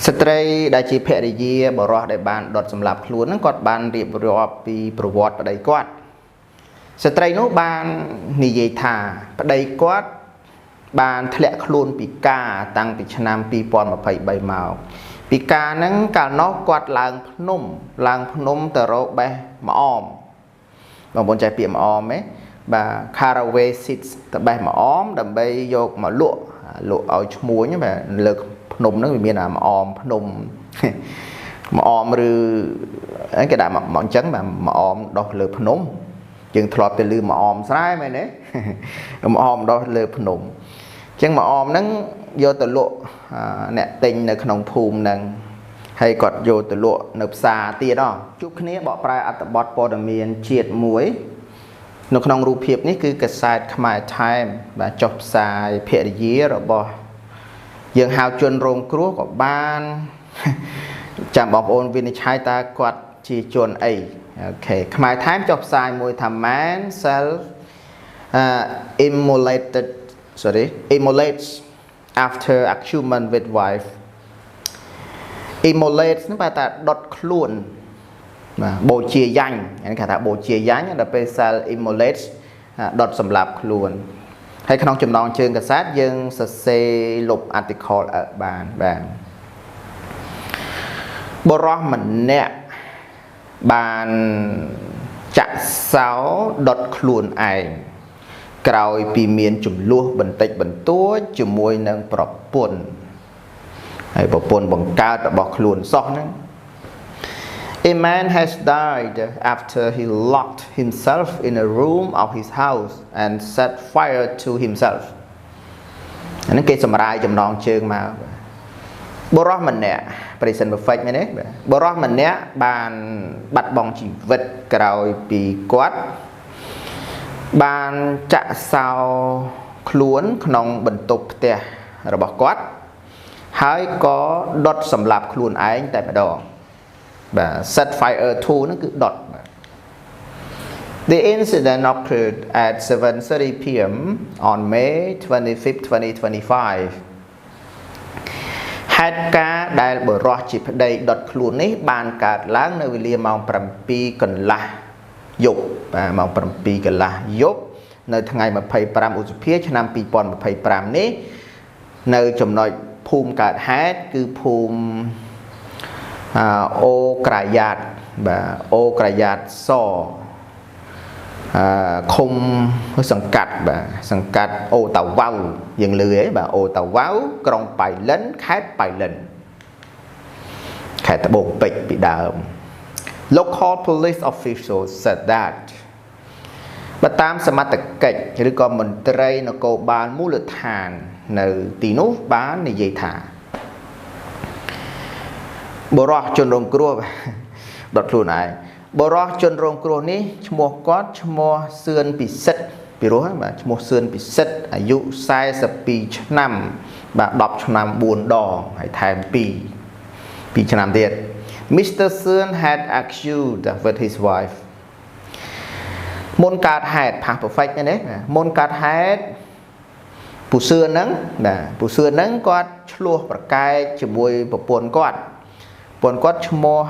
ស្ត្រីដែលជាភរិយាបរិសុទ្ធដែលបានដុតសម្លាប់ខ្លួនហ្នឹងគាត់បានរៀបរាប់ពីប្រវត្តិប្តីគាត់ស្ត្រីនោះបាននិយាយថាប្តីគាត់បានធ្លាក់ខ្លួនពិការតាំងពីឆ្នាំ2023មកពិការហ្នឹងកាលនោះគាត់ឡើងភ្នំទៅរកបេះម្អមបងប្អូនចេះពាក្យម្អមទេបាទ caraway seeds ទៅបេះម្អមដើម្បីយកមកលក់ឲ្យឈ្មួញបាទលើភ្នំហ្នឹងវាមានអាម្អមភ្នំម្អមឬគេដាក់មកអញ្ចឹងបាទម្អមដោះលើភ្នំយើងធ្លាប់ទៅលឺម្អមស្រែមែនទេម្អមដោះលើភ្នំអញ្ចឹងម្អមហ្នឹងយកទៅលក់អ្នកទិញនៅក្នុងភូមិហ្នឹងហើយគាត់យកទៅលក់នៅផ្សារទៀតជួបគ្នាបកប្រែអត្ថបទព័ត៌មានជាតិមួយនៅក្នុងរូបភាពនេះគឺកាសែតខ្មែរ Time បាទចុះផ្សាយភរិយារបស់យើងហៅជនរងគ្រោះក៏បានចាំបងប្អូនវិនិច្ឆ័យតើគាត់ជាជនអីអូខេខ្មែរ Time ចុះផ្សាយមួយថា man self immolates after argument with wife immolate នេះបែរថាដុតខ្លួនបាទបូជាយ៉ាញ់គេថាបូជាយ៉ាញ់ដល់ពេល self immolate ដុតសម្លាប់ខ្លួនហើយក្នុងចំណងជើងកាសែតយើងសរសេរលុប article បានបាទបរិះម្នាក់បានចាក់សោដុតខ្លួនឯងក្រោយពីមានចំនួនបន្តិចបន្តួចជាមួយនឹងប្រពន្ធហើយប្រពន្ធបង្កើតរបស់ខ្លួនសោះហ្នឹង A man has died after he locked himself in a room of his house and set fire to himself អានេះគេសម្រាយចំណងជើងមកបរិះម្នាក់ present perfect មែនទេបរិះម្នាក់បានបាត់បង់ជីវិតក្រោយពីគាត់បានចាក់សោខ្លួនក្នុងបន្ទប់ផ្ទះរបស់គាត់ហើយក៏ដុតសម្លាប់ខ្លួនឯងតែម្ដងបាទ set fire to ហ្នឹងគឺដុត The incident occurred at 7:30 p.m. on May 25, 2025 ហេតុការណ៍ដែលបរិះជាប្តីដុតខ្លួននេះបានកើតឡើងនៅវេលាម៉ោង 7 កន្លះយប់បាទម៉ោង 7 កន្លះយប់នៅថ្ងៃ25ឧសភាឆ្នាំ2025នេះនៅចំណុចភូមិកើតហេតុគឺភូមិអូក្រយ៉ាតបាទអូក្រយ៉ាតសឃុំសង្កាត់បាទសង្កាត់អូតាវ៉ៅយើងលឺហ៎បាទអូតាវ៉ៅក្រុងប៉ៃលិនខេត្តប៉ៃលិនខេត្តត្បូងពេជ្រពីដើម Local police officials said that បើតាមសមត្ថកិច្ចឬក៏មន្ត្រីនគរបាលមូលដ្ឋាននៅទីនោះបាននិយាយថាបរិះជនរងគ្រោះដុតខ្លួនឯងបរិះជនរងគ្រោះនេះឈ្មោះគាត់ឈ្មោះសឿនពិសិដ្ឋពីរោះបាទឈ្មោះសឿនពិសិដ្ឋអាយុ42ឆ្នាំបាទ10ឆ្នាំ4ដងហើយថែម2ឆ្នាំទៀត Mr. Sun had accused with his wife មុនកើតហេតុ past perfect នេះមុនកើតហេតុពូសឿនហ្នឹងបាទពូសឿនហ្នឹងគាត់ឆ្លោះប្រកែកជាមួយប្រពន្ធគាត់ឈ្មោះ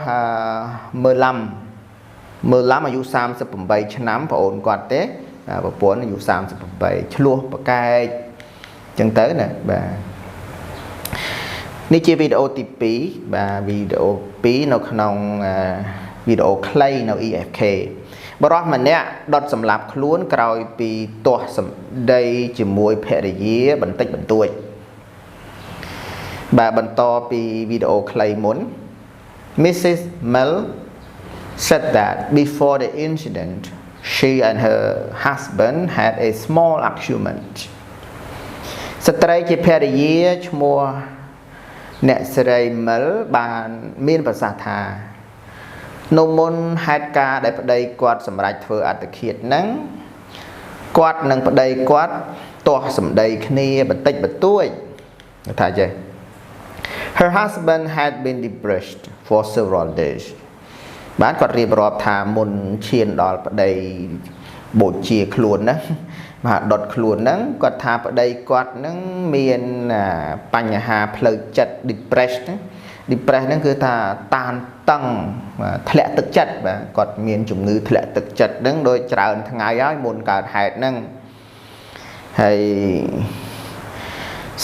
មើឡាំអាយុ38ឆ្នាំប្អូនគាត់ទេប្រពន្ធអាយុ38ឆ្លោះប្រកែកចឹងទៅណាបាទនេះជាវីដេអូទី2បាទវីដេអូ2នៅក្នុងវីដេអូខ្លីនៅ EFK បរិះម្នាក់ដុតសម្លាប់ខ្លួនក្រោយពីទាស់សម្ដីជាមួយភរិយាបន្តិចបន្តួចបាទបន្តពីវីដេអូខ្លីមុន Mrs. Mel said that before the incident she and her husband had a small argument ស្ត្រីជាភរិយាឈ្មោះអ្នកស្រី Mel បានមានប្រសាសន៍ថានៅមុនហេតុការណ៍ដែលប្តីគាត់សម្រេចធ្វើអត្តឃាតហ្នឹងគាត់និងប្តីគាត់ទាស់សម្ដីគ្នាបន្តិចបន្តួចថាចេះ Her husband had been depressed for several days បានគាត់រៀបរាប់ថាមុនឈានដល់ប្តីបូជាខ្លួនហ្នឹងបាទដុតខ្លួនហ្នឹងគាត់ថាប្តីគាត់ហ្នឹងមានបញ្ហាផ្លូវចិត្ត depressed depress ហ្នឹងគឺថាតានតឹងធ្លាក់ទឹកចិត្តបាទគាត់មានជំងឺធ្លាក់ទឹកចិត្តហ្នឹងដោយច្រើនថ្ងៃហើយមុនកើតហេតុហ្នឹងហើយ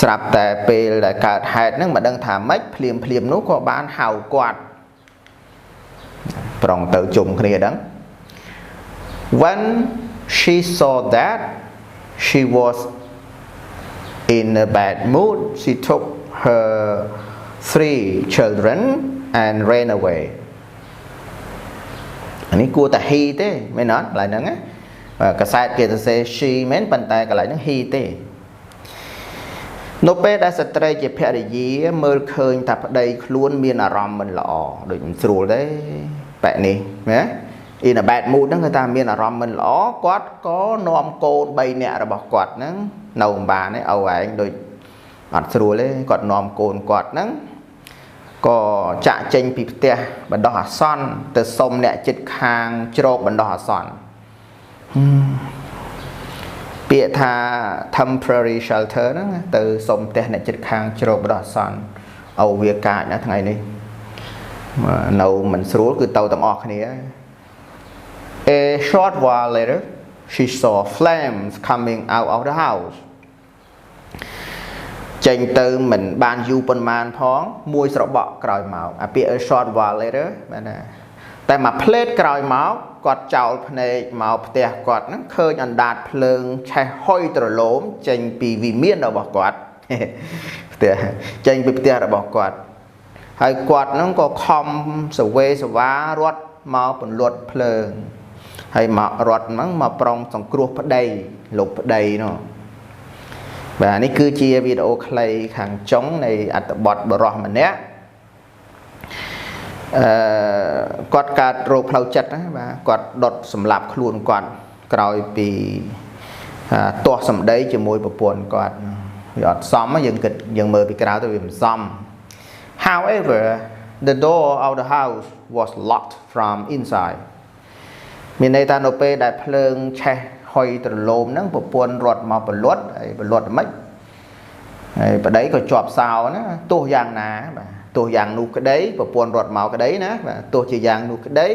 ស្រាប់តែពេលដែលកើតហេតុហ្នឹងមិនដឹងថាម៉េចភ្លាមនោះក៏បានហៅគាត់ប្រងទៅជុំគ្នាហ្នឹង when she saw that she was in a bad mood she took her 3 children and ran away អានេះគួរតែ he ទេមែនអត់កន្លែងហ្នឹងណាកសែតគេទៅសេ she មែនប៉ុន្តែកន្លែងហ្នឹង he ទេនៅពេលដែលស្ត្រីជាភរិយាមើលឃើញថាប្តីខ្លួនមានអារម្មណ៍មិនល្អដូចមិនស្រួលទេបែបនេះណា in a bad mood ហ្នឹងគឺថាមានអារម្មណ៍មិនល្អគាត់ក៏នាំកូន3នាក់របស់គាត់ហ្នឹងនៅអំបានឯងឪឯងដូចអត់ស្រួលទេគាត់នាំកូនគាត់ហ្នឹងក៏ចាក់ចេញពីផ្ទះបណ្ដោះអាសន្នទៅសុំអ្នកចិត្តខាងជ្រោកបណ្ដោះអាសន្នពាក្យថា temporary shelter ហ្នឹងទៅសុំផ្ទះអ្នកចិត្តខាងជ្រោកបណ្ដោះអាសន្នឲ្យវាកាចណាថ្ងៃនេះនៅមិនស្រួលគឺទៅទាំងអស់គ្នា A short while later she saw flames coming out of the house ចេញទៅមិនបានយូរប៉ុន្មានផងមួយស្របក់ក្រោយមកអាពាក្យ a short while later បាទណាតែមួយផ្លេតក្រោយមកគាត់ចោលភ្នែកមកផ្ទះគាត់ហ្នឹងឃើញអណ្ដាតភ្លើងឆេះហុយត្រឡោមចេញពីវិមានរបស់គាត់ផ្ទះចេញពីផ្ទះរបស់គាត់ហើយគាត់ហ្នឹងក៏ខំសវេសវារត់មកពន្លត់ភ្លើងហើយមករត់ហ្នឹងមកប្រុងសង្គ្រោះប្តីលោកប្តីនោះបាទនេះគឺជាវីដេអូខ្លីខាងចុងនៃអត្ថបទបរោះម្នាក់គាត់កើតរោគផ្លូវចិត្តណាបាទគាត់ដុតសម្លាប់ខ្លួនគាត់ក្រោយពីទាស់សម្ដីជាមួយប្រពន្ធគាត់វាអត់សមយើងគិតយើងមើលពីក្រៅទៅវាមិនសម However the door of the house was locked from inside មានន័យថានៅពេលដែលភ្លើងឆេះហុយត្រឡោមហ្នឹងប្រពន្ធរត់មកបន្លត់ហើយបន្លត់មិនហើយប្តីក៏ជាប់សោណាទោះយ៉ាងណាបាទទោះយ៉ាងនោះក្តីប្រពន្ធរត់មកក្តីណាបាទទោះជាយ៉ាងនោះក្តី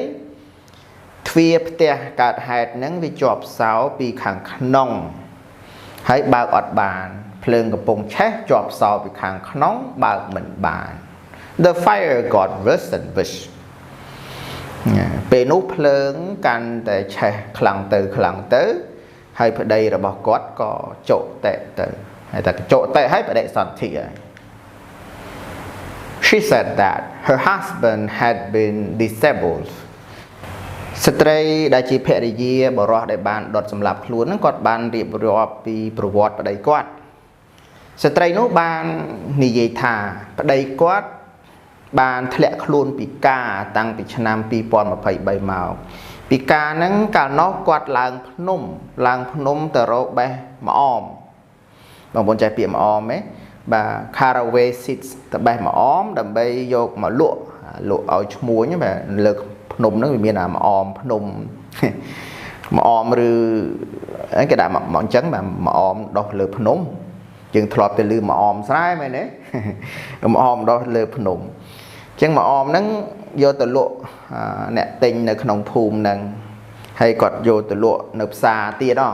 ទ្វារផ្ទះកើតហេតុហ្នឹងវាជាប់សោពីខាងក្នុងហើយបើកអត់បានភ្លើងកំពុងឆេះជាប់សោពីខាងក្នុងបើកមិនបាន The fire got worse and worse ពេលនោះភ្លើងកាន់តែឆេះខ្លាំងទៅហើយប្តីរបស់គាត់ក៏ចុតេទៅហើយតែចុតេហើយបដិសន្ធិហើយ She said that her husband had been disabled ស្ត្រីដែលជាភរិយាបរិសុទ្ធដែលបានដុតសម្លាប់ខ្លួនហ្នឹងគាត់បានរៀបរាប់ពីប្រវត្តិប្តីគាត់ស្ត្រីនោះបាននិយាយថាប្តីគាត់បានធ្លាក់ខ្លួនពិការតាំងពីឆ្នាំ2023មកពិការហ្នឹងកាលនោះគាត់ឡើងភ្នំទៅរកបេះម្អមបងប្អូនចេះពាក្យម្អមទេបាទ caraway seeds ទៅបេះម្អមដើម្បីយកមកលក់ឲ្យឈ្មួញបាទលើភ្នំហ្នឹងវាមានអាម្អមភ្នំម្អមឬអីគេដាក់មកអញ្ចឹងបាទម្អមដោះលើភ្នំយើងធ្លាប់ទៅលឺម្អមស្រែមែនទេម្អមដោះលើភ្នំអញ្ចឹងម្អមហ្នឹងយកទៅលក់អ្នកទិញនៅក្នុងភូមិហ្នឹងហើយគាត់យកទៅលក់នៅផ្សារទៀតហ៎